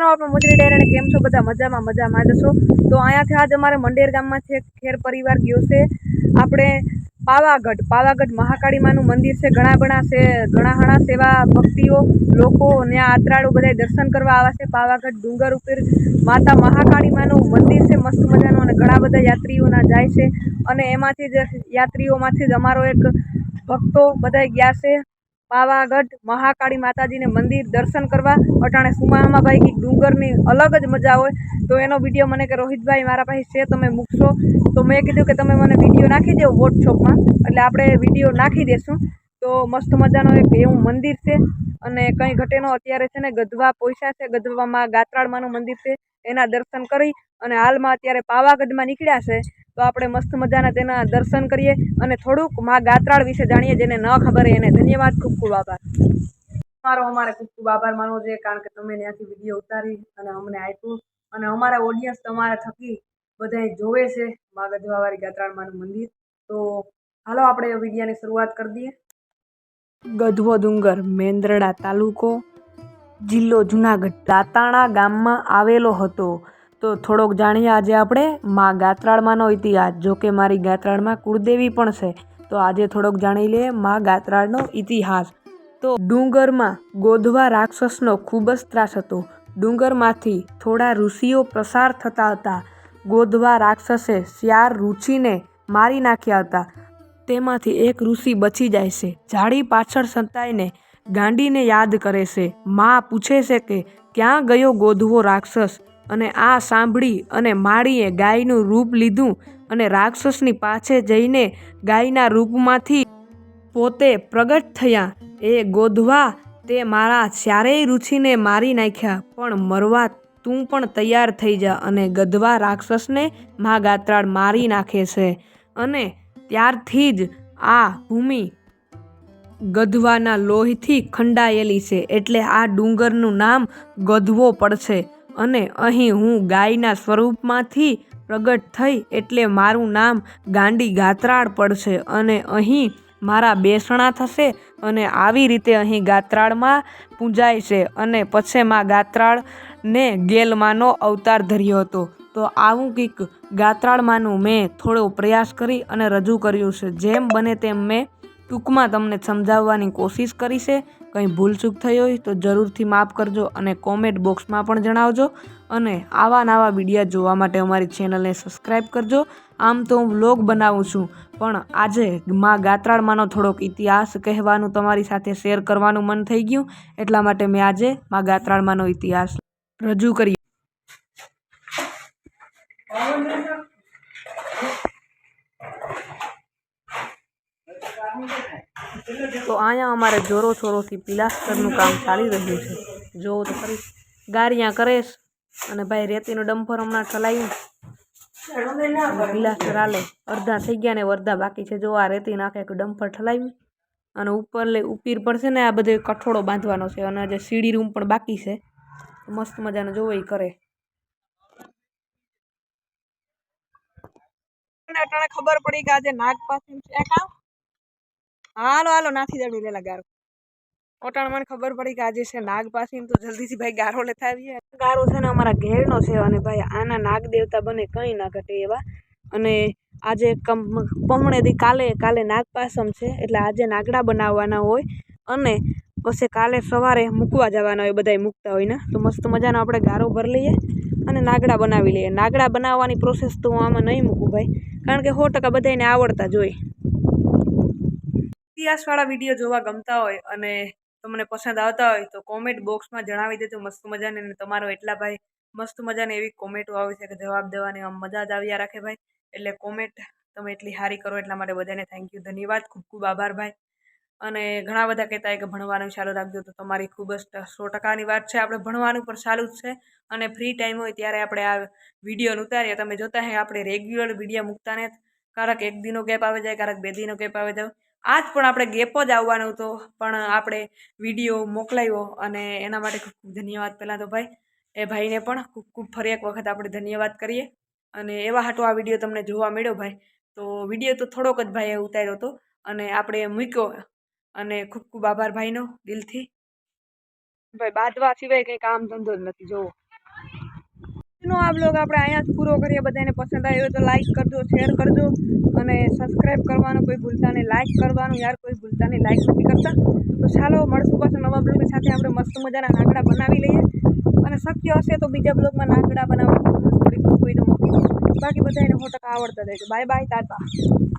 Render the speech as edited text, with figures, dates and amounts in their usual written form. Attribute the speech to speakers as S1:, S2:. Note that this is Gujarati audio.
S1: પ્રણામ આપણે મોજરી ડાયરાને કેમ છો બધા મજામાં જશો। તો અહીંયાથી આજ અમારે મંડેર ગામમાંથી એક ખેર પરિવાર ગયો છે આપણે પાવાગઢ મહાકાળી માનું મંદિર છે। ઘણા સેવા ભક્તિઓ લોકો ત્યાં આત્રાળુ બધા દર્શન કરવા આવે છે। પાવાગઢ ડુંગર ઉપર માતા મહાકાળી માનું મંદિર છે મસ્ત મજાનું અને ઘણા બધા યાત્રીઓના જાય છે અને એમાંથી જ યાત્રીઓમાંથી જ અમારો એક ભક્તો બધા ગયા છે પાવાગઢ મહાકાળી માતાજીને મંદિર દર્શન કરવા। અટાણે સુમાહામાં ભાઈ કંઈક ડુંગરની અલગ જ મજા હોય। તો એનો વિડીયો મને કે રોહિતભાઈ મારા પાસે છે તમે મૂકશો, તો મેં કીધું કે તમે મને વિડીયો નાખી દો વોટ્સઅપમાં, એટલે આપણે વિડીયો નાખી દેશું। તો મસ્ત મજાનો એક એવું મંદિર છે અને કંઈ ઘટેનો અત્યારે છે ને ગધવા પોઈસા છે, ગધવામાં ગાત્રાળમાનું મંદિર છે એના દર્શન કરી અને હાલમાં અત્યારે પાવાગઢમાં નીકળ્યા છે। તો આપણે મસ્ત મજાના તેના દર્શન કરીએ અને થોડુંક મા ગાત્રાળ વિશે જાણીએ, જેને ન ખબર એને ધન્યવાદ, ખૂબ ખૂબ આભાર। અમારે ખૂબ ખૂબ આભાર માનવો જોઈએ, કારણ કે તમે ત્યાંથી વિડીયો ઉતારી અને અમને આપ્યું અને અમારા ઓડિયન્સ તમારા થકી બધાય જોવે છે મા ગધવાવાળી ગાત્રાળમાનું મંદિર। તો હાલો આપણે વિડીયોની શરૂઆત કરી દઈએ। ગધવો ડુંગર મેંદરડા તાલુકો જિલ્લો જુનાગઢ દાતાણા ગામમાં આવેલો હતો। તો થોડોક જાણીએ આજે આપણે મા ગાત્રાળમાનો ઇતિહાસ। જો કે મારી ગાત્રાળમાં કુળદેવી પણ છે, તો આજે થોડોક જાણી લઈએ મા ગાત્રાળનો ઇતિહાસ। તો ડુંગરમાં ગોધવા રાક્ષસનો ખૂબ જ ત્રાસ હતો। ડુંગરમાંથી થોડા ઋષિઓ પસાર થતા હતા। ગોધવા રાક્ષસે 4 ઋષિને મારી નાખ્યા હતા। તેમાંથી એક ઋષિ બચી જાય છે। ઝાડી પાછળ સંતાઈને ગાંડીને યાદ કરે છે। મા પૂછે છે કે ક્યાં ગયો ગોધવો રાક્ષસ? અને આ સાંભળી અને માળીએ ગાયનું રૂપ લીધું અને રાક્ષસની પાછે જઈને ગાયના રૂપમાંથી પોતે પ્રગટ થયા। એ ગોધવા, તે મારા 4 ઋષિને મારી નાખ્યા, પણ મરવા તું પણ તૈયાર થઈ જા। અને ગધવા રાક્ષસને મા ગાત્રાળ મારી નાખે છે અને ત્યારથી જ આ ભૂમિ ગધવાના લોહીથી ખંડાયેલી છે, એટલે આ ડુંગરનું નામ ગધવો પડશે। અને અહીં હું ગાયના સ્વરૂપમાંથી પ્રગટ થઈ એટલે મારું નામ ગાંડી ગાત્રાળ પડશે અને અહીં મારા બેસણા થશે અને આવી રીતે અહીં ગાત્રાળમાં પૂજાય છે। અને પછી મા ગાત્રાળને ગેલમાનો અવતાર ધર્યો હતો। તો આવું કંઈક ગાત્રાળમાનું મેં થોડો પ્રયાસ કરી અને રજૂ કર્યું છે। જેમ બને તેમ મેં ટૂંકમાં તમને સમજાવવાની કોશિશ કરી છે। કંઈ ભૂલચૂક થઈ હોય તો જરૂરથી માફ કરજો અને કોમેન્ટ બોક્સમાં પણ જણાવજો। અને આવા નવા વિડીયો જોવા માટે અમારી ચેનલને સબસ્ક્રાઈબ કરજો। આમ તો હું વ્લોગ બનાવું છું, પણ આજે મા ગાત્રાળમાનો થોડોક ઇતિહાસ કહેવાનું તમારી સાથે શેર કરવાનું મન થઈ ગયું, એટલા માટે મેં આજે મા ગાત્રાળમાનો ઇતિહાસ રજૂ કર્યો। તો અહીંયા અમારે જોરો છોરોથી પિલાસ્ટરનું કામ ચાલી રહ્યું છે। જોવો તો ખરી ગારિયા કરેશ અને ભાઈ રેતીનું ડમ્પર હમણાં ચલાવ્યું, પિલાસ્ટર હાલે, અડધા થઈ ગયા ને અડધા બાકી છે। જો આ રેતી નાખે ડમ્પર ઠલાવ્યું અને ઉપર પર છે ને આ બધો કઠોળો બાંધવાનો છે અને જે સીડી રૂમ પણ બાકી છે, મસ્ત મજાનો જોવો એ કરે। અટાણે ખબર પડી કે આજે નાગ પાસે છે કામ। હાલો નાથી જડી લેલા ગારો। અટાણે મને ખબર પડી કે આજે છે નાગ પાસે, તો જલ્દીથી ભાઈ ગારો લેતા આવીએ। ગારો છે ને અમારા ઘેરનો છે અને ભાઈ આના નાગ દેવતા બને કંઈ ના ઘટે એવા। અને આજે કાલે નાગ પાસમ છે, એટલે આજે નાગડા બનાવવાના હોય અને પછી કાલે સવારે મૂકવા જવાના હોય, બધાય મૂકતા હોય ને। તો મસ્ત મજાનો આપણે ગારો ભરી લઈએ અને નાગડા બનાવી લઈએ। નાગડા બનાવવાની પ્રોસેસ તો હું આમાં નહીં મૂકું ભાઈ, કારણ કે 100% બધાને આવડતા જ હોય। ઇતિહાસવાળા વિડીયો જોવા ગમતા હોય અને તમને પસંદ આવતા હોય તો કોમેન્ટ બોક્સમાં જણાવી દેજો મસ્ત મજાને। અને તમારો એટલા ભાઈ મસ્ત મજાની એવી કોમેન્ટો આવે છે કે જવાબ દેવાની આમ મજા જ આવ્યા રાખે ભાઈ। એટલે કોમેન્ટ તમે એટલી સારી કરો એટલા માટે બધાને થેન્ક યુ, ધન્યવાદ, ખૂબ ખૂબ આભાર ભાઈ। અને ઘણા બધા કહેતા હોય કે ભણવાનું ચાલુ રાખજો, તો તમારી ખૂબ જ 100%ની વાત છે। આપણે ભણવાનું પણ ચાલુ જ છે અને ફ્રી ટાઈમ હોય ત્યારે આપણે આ વિડીયો ઉતારીએ। તમે જોતા હે આપણે રેગ્યુલર વિડીયો મૂકતા ને, ક્યારેક 1 દિનનો ગેપ આવી જાય, ક્યારેક 2 દિનનો ગેપ આવી જાય। આજ પણ આપણે ગેપ જ આવવાનું હતો, પણ આપણે વિડીયો મોકલાવ્યો અને એના માટે ખૂબ ખૂબ ધન્યવાદ પહેલાં તો ભાઈ। એ ભાઈને પણ ખૂબ ખૂબ ફરી એક વખત આપણે ધન્યવાદ કરીએ। અને એવા હાટો આ વિડીયો તમને જોવા મળ્યો ભાઈ। તો વિડીયો તો થોડોક જ ભાઈએ ઉતાર્યો હતો અને આપણે મૂક્યો, અને ખૂબ ખૂબ આભાર ભાઈનો દિલથી। ભાઈ બાંધવા સિવાય કંઈ કામ ધંધો જ નથી, જોવો નો આ બ્લોગ આપણે અહીંયા જ પૂરો કરીએ. બધાને પસંદ આવ્યો હોય તો લાઈક કરજો, શેર કરજો અને સબસ્ક્રાઈબ કરવાનું કોઈ ભૂલતા નહીં. લાઈક કરવાનું યાર કોઈ ભૂલતા નહીં, લાઈક નથી કરતા. તો ચાલો મળશું પાછા નવા બ્લોગની સાથે. આપણે મસ્ત મજાના નાગડા બનાવી લઈએ અને શક્ય હશે તો બીજા બ્લોગમાં નાગડા બનાવવાનું થોડીક કોઈ તો મૂકી. બાકી બધાને 100% આવડતા જાય. Bye bye, Tata.